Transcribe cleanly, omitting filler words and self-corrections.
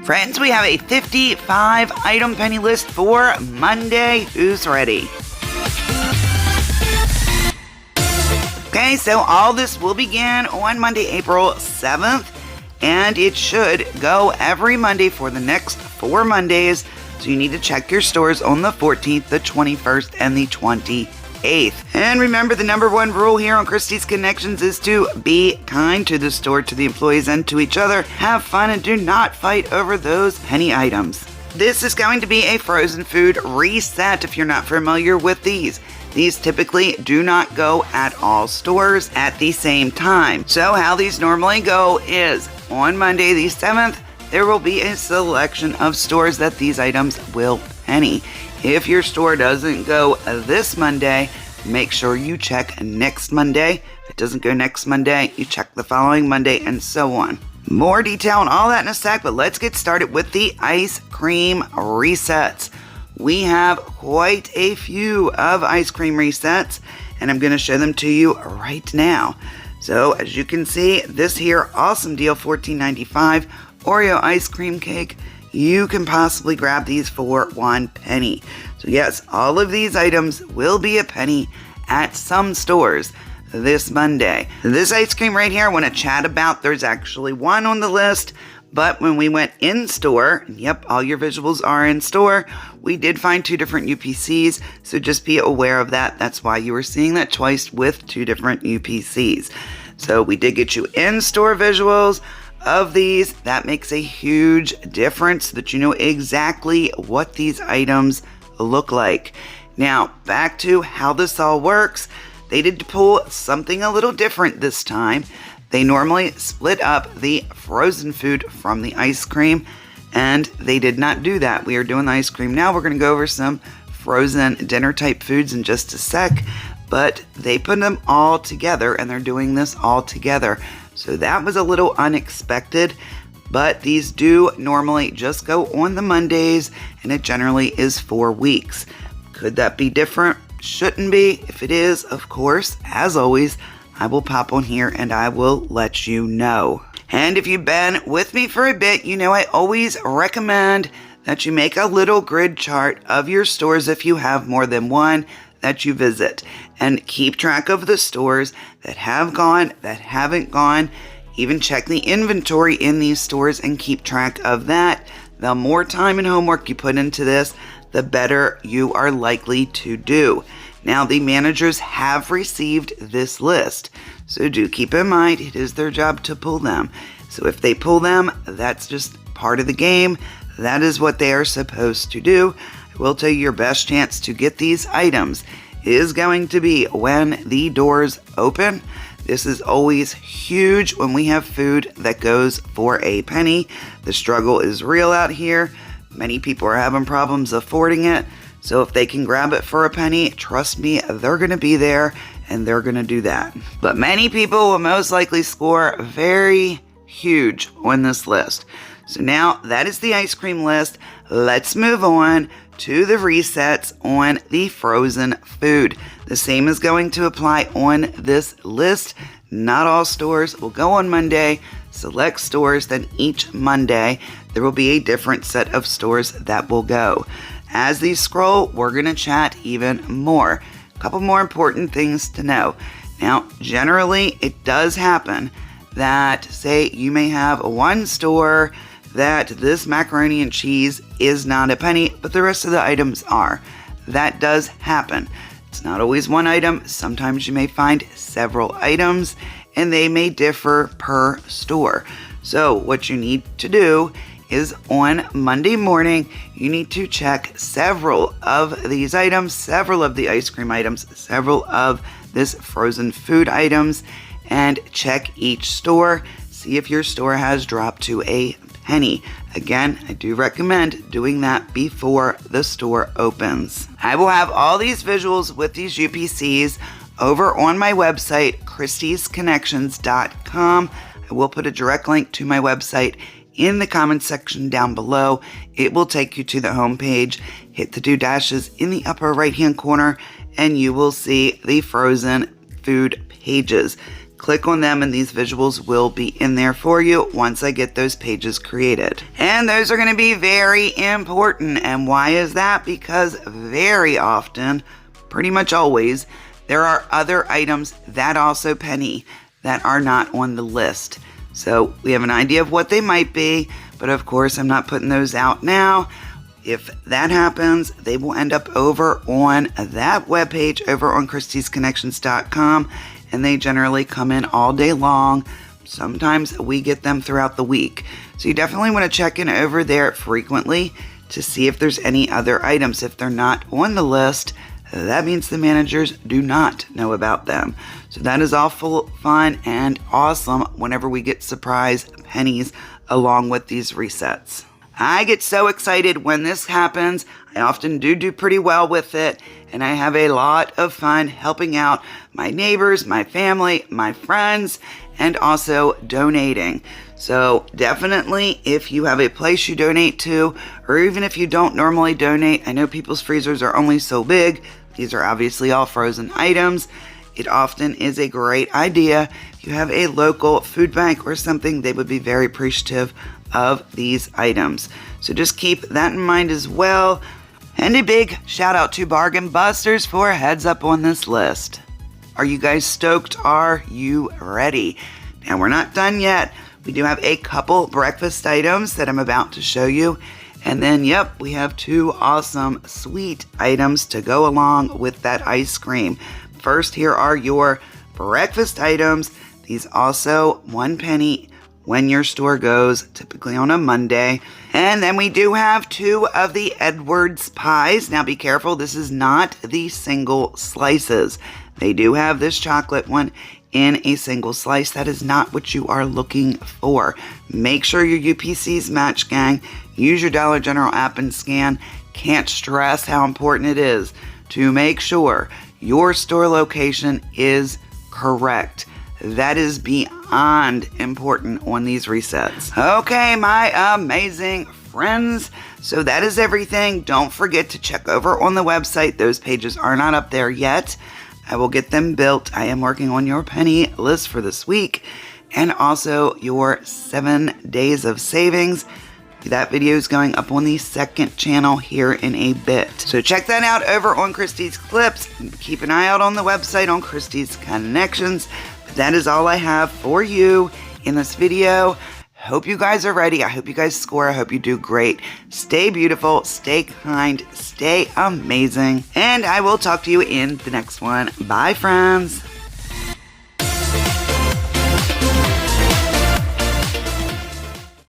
Friends, we have a 55 item penny list for Monday. Who's ready? Okay, so all this will begin on Monday, April 7th, and it should go every Monday for the next 4 Mondays. So you need to check your stores on the 14th, the 21st, and the 28th. And remember, the number one rule here on Kristie's Connections is to be kind to the store, to the employees, and to each other. Have fun and do not fight over those penny items. This is going to be a frozen food reset if you're not familiar with these. These typically do not go at all stores at the same time. So how these normally go is on Monday the 7th, there will be a selection of stores that these items will penny. If your store doesn't go this Monday, make sure you check next Monday. If it doesn't go next Monday, you check the following Monday, and so on. More detail on all that in a sec, but let's get started with the ice cream resets. We have quite a few of ice cream resets, and I'm going to show them to you right now. So as you can see, this here awesome deal, $14.95 Oreo ice cream cake. You can possibly grab these for 1 penny. So yes, all of these items will be a penny at some stores this Monday. This ice cream right here I want to chat about. There's actually one on the list, but when we went in store, yep, all your visuals are in store, we did find 2 different UPCs, so just be aware of that. That's why you were seeing that twice with 2 different UPCs. So we did get you in-store visuals of these. That makes a huge difference so that you know exactly what these items look like. Now, back to how this all works. They did pull something a little different this time. They normally split up the frozen food from the ice cream, and they did not do that. We are doing the ice cream now. We're going to go over some frozen dinner type foods in just a sec, but they put them all together, and they're doing this all together. So that was a little unexpected, but these do normally just go on the Mondays, and it generally is 4 weeks. Could that be different? Shouldn't be. If it is, of course, as always, I will pop on here and I will let you know. And if you've been with me for a bit, you know I always recommend that you make a little grid chart of your stores if you have more than one that you visit, and keep track of the stores that have gone, that haven't gone. Even check the inventory in these stores and keep track of that. The more time and homework you put into this, the better you are likely to do. Now, the managers have received this list, so do keep in mind it is their job to pull them. So if they pull them, that's just part of the game. That is what they are supposed to do. I will tell you, your best chance to get these items is going to be when the doors open. This is always huge when we have food that goes for a penny. The struggle is real out here. Many people are having problems affording it. So if they can grab it for a penny, trust me, they're going to be there and they're going to do that. But many people will most likely score very huge on this list. So now that is the ice cream list. Let's move on to the resets on the frozen food. The same is going to apply on this list. Not all stores will go on Monday. Select stores, then each Monday, there will be a different set of stores that will go. As these scroll, we're going to chat even more. A couple more important things to know. Now, generally, it does happen that, say, you may have one store that this macaroni and cheese is not a penny, but the rest of the items are. That does happen. It's not always one item. Sometimes you may find several items, and they may differ per store. So what you need to do is on Monday morning, you need to check several of these items, several of the ice cream items, several of this frozen food items, and check each store. See if your store has dropped to a penny. Again, I do recommend doing that before the store opens. I will have all these visuals with these UPCs over on my website, kristiesconnections.com. I will put a direct link to my website in the comments section down below. It will take you to the home page. Hit the 2 dashes in the upper right hand corner and you will see the frozen food pages. Click on them and these visuals will be in there for you once I get those pages created. And those are going to be very important. And why is that? Because very often, pretty much always, there are other items that also penny that are not on the list. So we have an idea of what they might be, but of course I'm not putting those out now. If that happens, they will end up over on that webpage over on kristiesconnections.com, and they generally come in all day long. Sometimes we get them throughout the week. So you definitely want to check in over there frequently to see if there's any other items. If they're not on the list, that means the managers do not know about them. So that is all full fun and awesome whenever we get surprise pennies along with these resets. I get so excited when this happens. I often do pretty well with it, and I have a lot of fun helping out my neighbors, my family, my friends, and also donating. So definitely, if you have a place you donate to, or even if you don't normally donate, I know people's freezers are only so big. These are obviously all frozen items. It often is a great idea. If you have a local food bank or something, they would be very appreciative of these items. So just keep that in mind as well. And a big shout out to Bargain Busters for a heads up on this list. Are you guys stoked? Are you ready? Now we're not done yet. We do have a couple breakfast items that I'm about to show you. And then, yep, we have 2 awesome sweet items to go along with that ice cream. First, here are your breakfast items. These also 1 penny when your store goes, typically on a Monday. And then we do have 2 of the Edwards pies. Now be careful, this is not the single slices. They do have this chocolate one in a single slice. That is not what you are looking for. Make sure your UPCs match, gang. Use your Dollar General app and scan. Can't stress how important it is to make sure your store location is correct. That is beyond important on these resets. Okay, my amazing friends. So that is everything. Don't forget to check over on the website. Those pages are not up there yet. I will get them built. I am working on your penny list for this week and also your 7 days of savings. That video is going up on the second channel here in a bit. So check that out over on Kristie's Clips. Keep an eye out on the website on Kristie's Connections. That is all I have for you in this video. Hope you guys are ready. I hope you guys score. I hope you do great. Stay beautiful, stay kind, stay amazing. And I will talk to you in the next one. Bye, friends.